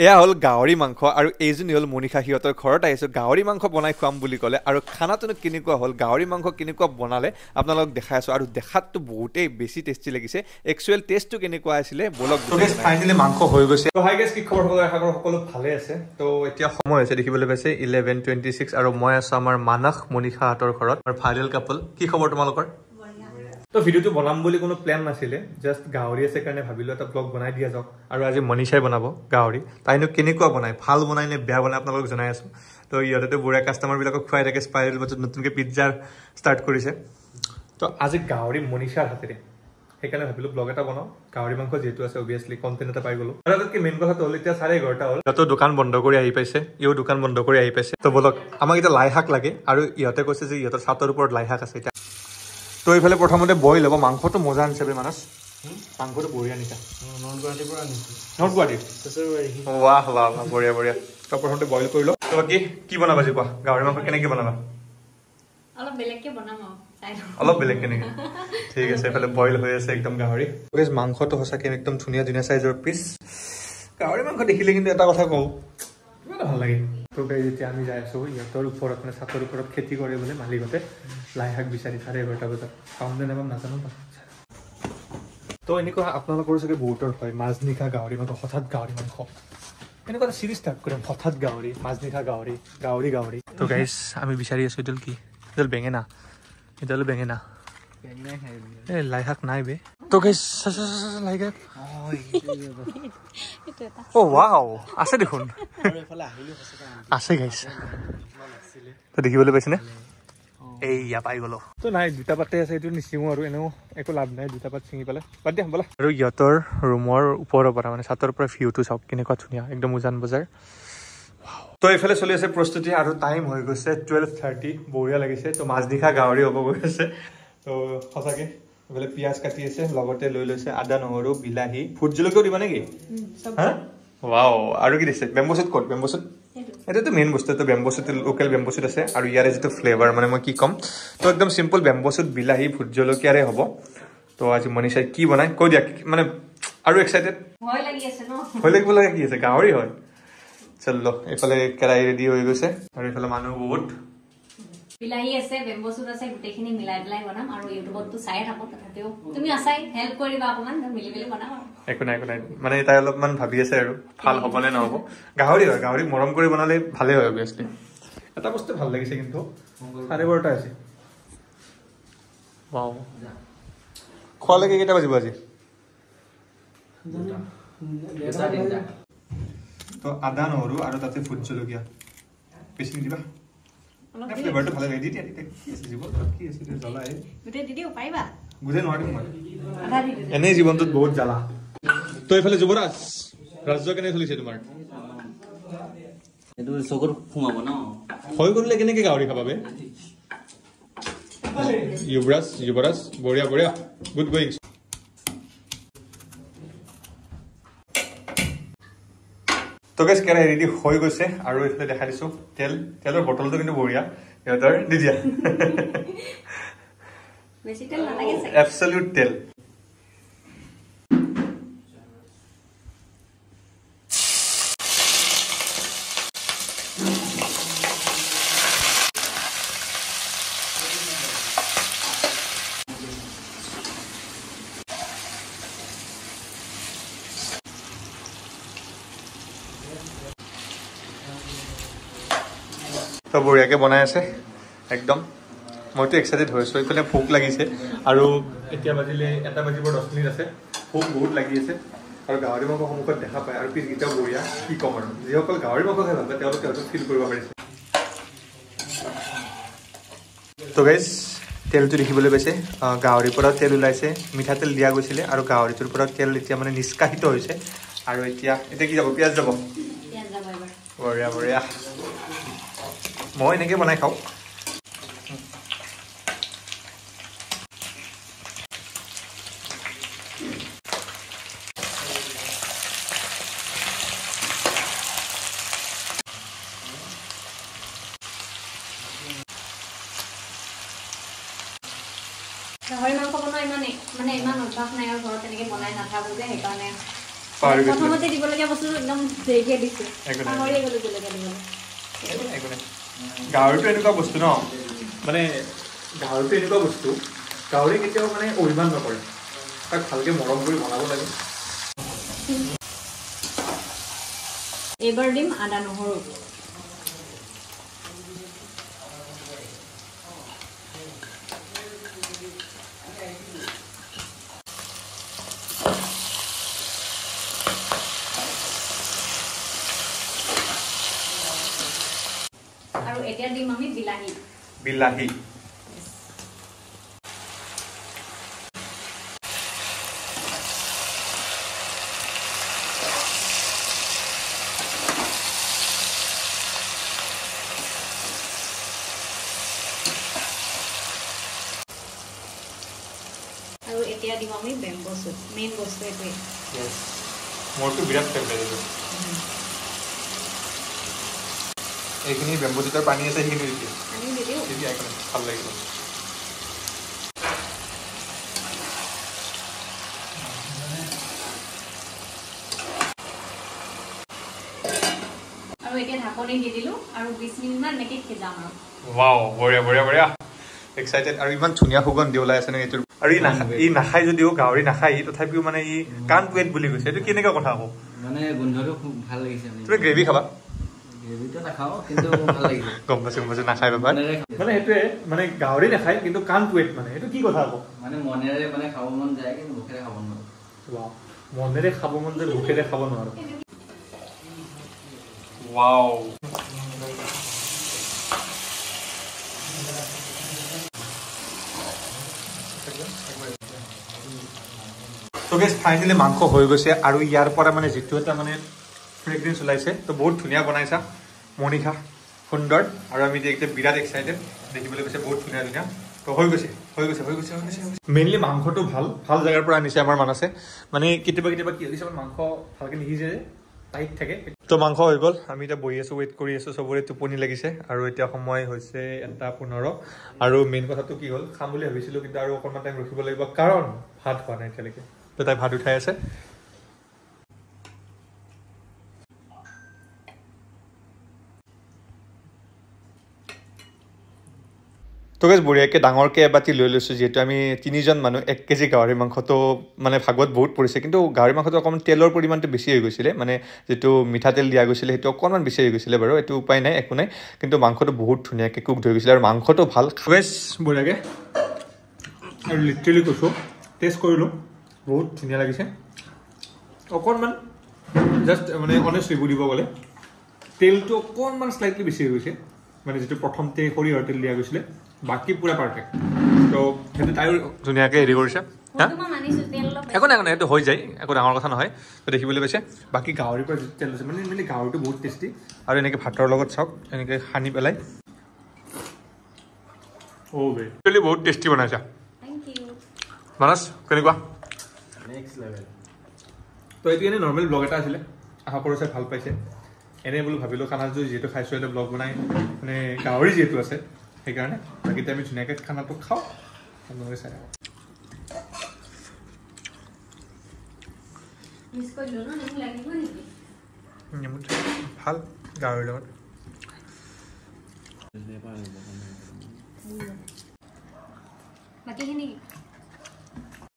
এয়া হ'ল গাহৰি মাংস আৰু এইজনী হ'ল মনিষা সিহঁতৰ ঘৰত আহিছোঁ গাহৰি মাংস বনাই খুৱাম বুলি ক'লে আৰু খানাটোনো কেনেকুৱা হ'ল গাহৰি মাংস কেনেকুৱা বনালে আপোনালোকক দেখাই আছোঁ আৰু দেখাততো বহুতেই বেছি টেষ্টি লাগিছে একচুৱেল টেষ্টটো কেনেকুৱা আছিলে বলক ফাইনেলি মাংস হৈ গৈছে তো হাই গাইছ কি খবৰ সকলো আশা কৰোঁ সকলো ভালে আছে তো এতিয়া সময় হৈছে দেখিবলৈ পাইছে 11:26 আৰু মই আছোঁ আমাৰ মানস মনিষাহঁতৰ ঘৰত আৰু ফাইনেল কাপল কি খবৰ তোমালোকৰ তো ভিডিওটো বনাম বুলি কোনো প্ল্যান নাছিলে জাস্ট গাহৰি আছে কাৰণে ভাবিলোঁ এটা ব্লগ বনাই দিয়া যাওক আৰু আজি মনিষাই বনাব গাহৰি তাইনো কেনেকুৱা বনায় ভাল বনাই নে বেয়া বনাই আপোনালোকক জনাই আছোঁ তো ইহঁতেতো বুঢ়া কাষ্টমাৰবিলাকক খুৱাই থাকে স্পাইৰেল বাজত নতুনকৈ পিজ্জাৰ ষ্টাৰ্ট কৰিছে তো আজি গাহৰি মনিষাৰ হাতেৰে সেইকাৰণে ভাবিলোঁ ব্লগ এটা বনাওঁ গাহৰি মাংস যিহেতু আছে অভিয়াছলি কণ্টেণ্ট এটা পাই গ'লোঁ আৰু তাতকৈ মেইন কথাটো হ'ল এতিয়া 11:30 হ'ল সিহঁতৰ দোকান বন্ধ কৰি আহি পাইছে ইও দোকান বন্ধ কৰি আহি পাইছে তো বলক আমাক এতিয়া লাই শাক লাগে আৰু ইহঁতে কৈছে যে ইহঁতৰ ছাতৰ ওপৰত লাই শাক আছে এতিয়া তো এইফালে প্ৰথমতে বইল হ'ব মাংসটো মজা আনিছে বে মানস মাংসটো বঢ়িয়া আনিছা নৰ্থ গুৱাহাটী ৱাহ ৱাহ বঢ়িয়া বঢ়িয়া তো প্ৰথমতে বইল কৰি লওঁ তো বাকী কি বনাবা আজি কোৱা গাহৰি মাংস কেনেকৈ বনাবা অলপ বেলেগকৈ বনাম অলপ বেলেগ কেনেকৈ ঠিক আছে এইফালে বইল হৈ আছে একদম গাহৰি মাংসটো সঁচাকৈ একদম ধুনীয়া ধুনীয়া চাইজৰ পিচ গাহৰি মাংস দেখিলে কিন্তু এটা কথা কওঁ কিমান ভাল লাগে তো গাই যেতিয়া আমি যাই আছোঁ ইহঁতৰ ওপৰত মানে ছাতৰ ওপৰত খেতি কৰে বোলে মালিকতে লাই শাক বিচাৰি 11:30 বজাত পাম নে নাপাম নাজানো তো এনেকুৱা আপোনালোকৰ চাগে বহুতৰ হয় মাজনিশা গাহৰি মাংস হঠাৎ গাহৰি মাংস এনেকুৱা এটা চিৰিজ ষ্টাৰ্ট কৰিম হঠাৎ গাহৰি মাজনিশা গাহৰি গাহৰি গাহৰি তো গাইছ আমি বিচাৰি আছোঁ এইডাল কি এইডাল বেঙেনা এইডাল বেঙেনা এই লাই শাক নাই বে তো গাইছ লাই শাক অ' ৱাও আছে দেখোন আছে গাইছ তো দেখিবলৈ পাইছেনে এইয়া পাই গ'লো তো নাই দুটা পাতে আছে এইটো নিচিঙো আৰু এনেও একো লাভ নাই দুটা পাত ছিঙি পেলাই বাদ দিয়া ব'লা আৰু ইহঁতৰ ৰুমৰ ওপৰৰ পৰা মানে ছাতৰ পৰা ভিউটো চাওক কেনেকুৱা ধুনীয়া একদম উজান বজাৰ তো এইফালে চলি আছে প্ৰস্তুতি আৰু টাইম হৈ গৈছে 12:30 বঢ়িয়া লাগিছে তো মাজনিশা গাহৰি হ'ব গৈ আছে তো সঁচাকৈ এইফালে পিঁয়াজ কাটি আছে লগতে লৈ লৈছে আদা নহৰু বিলাহী ভোট জলকীয়াও দিবা নেকি হা ৱাও আৰু কি দিছে বেম্বো চুট ক'ত বেম্বো চুট এটাতো মেইন বস্তু তো বেম্বো চুট লোকেল বেম্বো চুট আছে আৰু ইয়াৰে যিটো ফ্লেভাৰ মানে মই কি ক'ম তো একদম চিম্পল বেম্বো চুট বিলাহী ভোট জলকীয়াৰে হ'ব তো আজি মনিষাই কি বনায় কৈ দিয়া মানে আৰু এক্সাইটেড ভয় লাগিব লগা কি আছে গাহৰি হয় চলো এইফালে কেৰাহী ৰেডি হৈ গৈছে আৰু এইফালে মানুহ বহুত বিলাহী আছে বেম্বো চুট আছে গোটেইখিনি মিলাই পেলাই বনাম আৰু ইউটিউবতো চাই থাকো তথাপিও তুমি আছাই হেল্প কৰিবা অকণমান মিলি মিলি বনাম আৰু একো নাই মানে তাই অলপমান ভাবি আছে আৰু ভাল হ'বনে নহ'ব গাহৰি হয় গাহৰিক মৰম কৰি বনালে ভালেই হয় অভিয়াছলি এটা বস্তু ভাল লাগিছে কিন্তু 12:30 আছে ৱাও খোৱালৈকে কেইটা বাজিব আজি তো আদা নহৰু আৰু তাতে ভোট জলকীয়া বেছি নিদিবা ফ্লেভাৰটো ভালে লাগে দি দিয়া কি আছে জীৱন কি আছে জ্বলাই গোটেই দি দিও পাৰিবা বুঝে নোৱাৰিম মই এনেই জীৱনটোত বহুত জ্বালা তো এইফালে যুৱৰাজ ৰাজ্য কেনে চলিছে তোমাৰ এইটো চকুৰ সোমাব ন হৈ গ'লে কেনেকৈ গাহৰি খাবা বে যুৱৰাজ বঢ়িয়া গুড গোয়িং তো গাইছ কেৰাহী ৰেডি হৈ গৈছে আৰু এইফালে দেখাই দিছোঁ তেলৰ বটলটো কিন্তু বঢ়িয়া সিহঁতৰ দি দিয়া এবছলিউট তেল তো বঢ়িয়াকৈ বনাই আছে একদম মইতো এক্সাইটেড হৈ আছোঁ এইফালে ভোক লাগিছে আৰু এতিয়া বাজিলে 1 বাজিব 10 মিনিট আছে ভোক বহুত লাগি আছে আৰু গাহৰি মাংস সন্মুখত দেখা পায় আৰু পিছকেইটাও বঢ়িয়া কি ক'ম আৰু যিসকল গাহৰি মাংস খাই ভাল পায় তেওঁলোকে হয়তো ফিল কৰিব পাৰিছে তো গাইজ তেলটো দেখিবলৈ পাইছে গাহৰিৰ পৰাও তেল ওলাইছে মিঠাতেল দিয়া গৈছিলে আৰু গাহৰিটোৰ পৰাও তেল এতিয়া মানে নিষ্কাশিত হৈছে আৰু এতিয়া কি যাব পিঁয়াজ যাব বঢ়িয়া মই এনেকৈ বনাই খাওঁ গাহৰি মাংস বনোৱা ইমান অভ্যাস নাই আৰু ঘৰত তেনেকৈ বনাই নাথাকোঁ যে সেইকাৰণে প্ৰথমতে দিবলগীয়া বস্তু একদম দেৰিকে দিছো পাহৰিয়ে গ'লো জলকীয়া দিবলৈ গাহৰিটো এনেকুৱা বস্তু ন মানে গাহৰিটো এনেকুৱা বস্তু গাহৰি কেতিয়াও মানে অভিমান নকৰে তাক ভালকে মৰম কৰি বনাব লাগে এইবাৰ দিম আদা নহৰু আৰু এতিয়া দিম আমি বিলাহী বিলাহী আৰু এতিয়া দিম আমি বেম্বো চুপ মেইন বস্তু এইটোৱে মোৰটো বিৰাট ফেভৰেট এইখিনি বেম্বো চুপৰ পানী আছে সেইখিনি দি দিওঁ ভাল লাগিব আৰু এতিয়া ঢাকনি দি দিলো আৰু 20 মিনিট মান এনেকৈ সিজাম আৰু ওৱাও বঢ়িয়া বঢ়িয়া বঢ়িয়া এক্সাইটেড আৰু ইমান ধুনীয়া সুগন্ধি ওলাই আছে নহয় এইটোৰ আৰু ই নাখায় যদিও গাহৰি নাখায় তথাপিও মানে ই কান ৱেট বুলি কৈছে এইটো কেনেকুৱা কথা হ'ব মানে গোন্ধটো খুব ভাল লাগিছে তুমি গ্ৰেভি খাবা গ্ৰেভিটো নাখাওঁ কিন্তু ভাল লাগিছে গম পাইছো নাখায় বাবা মানে সেইটোৱে মানে গাহৰি নাখায় কিন্তু কান ৱেট মানে এইটো কি কথা হ'ব মানে মনেৰে মানে খাব মন যায় কিন্তু মুখেৰে খাব নোৱাৰো ওৱাও মনেৰে খাব মন যায় মুখেৰে খাব নোৱাৰো ওৱাও তো গেছ ফাইনেলি মাংস হৈ গৈছে আৰু ইয়াৰ পৰা মানে যিটো এটা মানে ফ্ৰেগ্ৰেঞ্চ ওলাইছে তো বহুত ধুনীয়া বনাইছা মনিষা সুন্দৰ আৰু আমি এতিয়া বিৰাট এক্সাইটেড দেখিবলৈ গৈছে বহুত ধুনীয়া ধুনীয়া তো হৈ গৈছে মেইনলি মাংসটো ভাল জেগাৰ পৰা আনিছে আমাৰ মানছে মানে কেতিয়াবা কি হৈছে মাংস ভালকৈ নিসিজে টাইট থাকে তো মাংস হৈ গ'ল আমি এতিয়া বহি আছোঁ ৱেইট কৰি আছোঁ চবৰে টোপনি লাগিছে আৰু এতিয়া সময় হৈছে 1:15 আৰু মেইন কথাটো কি হ'ল খাম বুলি ভাবিছিলোঁ কিন্তু আৰু অকণমান টাইম ৰখিব লাগিব কাৰণ ভাত হোৱা নাই এতিয়ালৈকে তো তাই ভাত উঠাই আছে তো গেছ বঢ়িয়াকৈ ডাঙৰকৈ এবাতি লৈ লৈছোঁ যিহেতু আমি 3জন মানুহ 1 কেজি গাহৰি মাংসটো মানে ভাগত বহুত পৰিছে কিন্তু গাহৰি মাংসটো অকণমান তেলৰ পৰিমাণটো বেছি হৈ গৈছিলে মানে যিটো মিঠাতেল দিয়া গৈছিলে সেইটো অকণমান বেছি হৈ গৈছিলে বাৰু এইটো উপায় নাই একো নাই কিন্তু মাংসটো বহুত ধুনীয়াকৈ কুক হৈ গৈছিলে আৰু মাংসটো ভাল বেছ বঢ়িয়াকৈ আৰু লিটাৰেলি কৈছোঁ টেষ্ট কৰিলোঁ বহুত ধুনীয়া লাগিছে অকণমান জাষ্ট মানে অনেষ্টলি বুলিব গ'লে তেলটো অকণমান স্লাইটলি বেছি হৈ গৈছে মানে যিটো প্ৰথমতে সৰিয়হৰ তেল দিয়া গৈছিলে বাকী পুৰা পাৰফেক্ট তো সেইটো তাইও ধুনীয়াকৈ হেৰি কৰিছে একো নাই এইটো হৈ যায় একো ডাঙৰ কথা নহয় তো দেখিবলৈ পাইছে বাকী গাহৰিৰ পৰা যিটো তেল আছে মানে মেইনলি গাহৰিটো বহুত টেষ্টি আৰু এনেকৈ ভাতৰ লগত চাওক এনেকৈ সানি পেলাই একচুৱেলি বহুত টেষ্টি বনাইছা মানস কেনেকুৱা নেক্সট লেভেল তো এইটো এনেই নৰ্মেল ব্লগ এটা আছিলে আশা কৰোঁ চাই ভাল পাইছে এনেই বোলো ভাবিলোঁ খানাটো যিহেতু খাইছোঁ এটা ব্লগ বনাই মানে গাহৰি যিহেতু আছে সেইকাৰণে বাকীতে আমি ধুনীয়াকৈ খানাটো খাওঁ আপোনালোকে চাই থাকক ভাল গাহৰিৰ লগত বাকীখিনি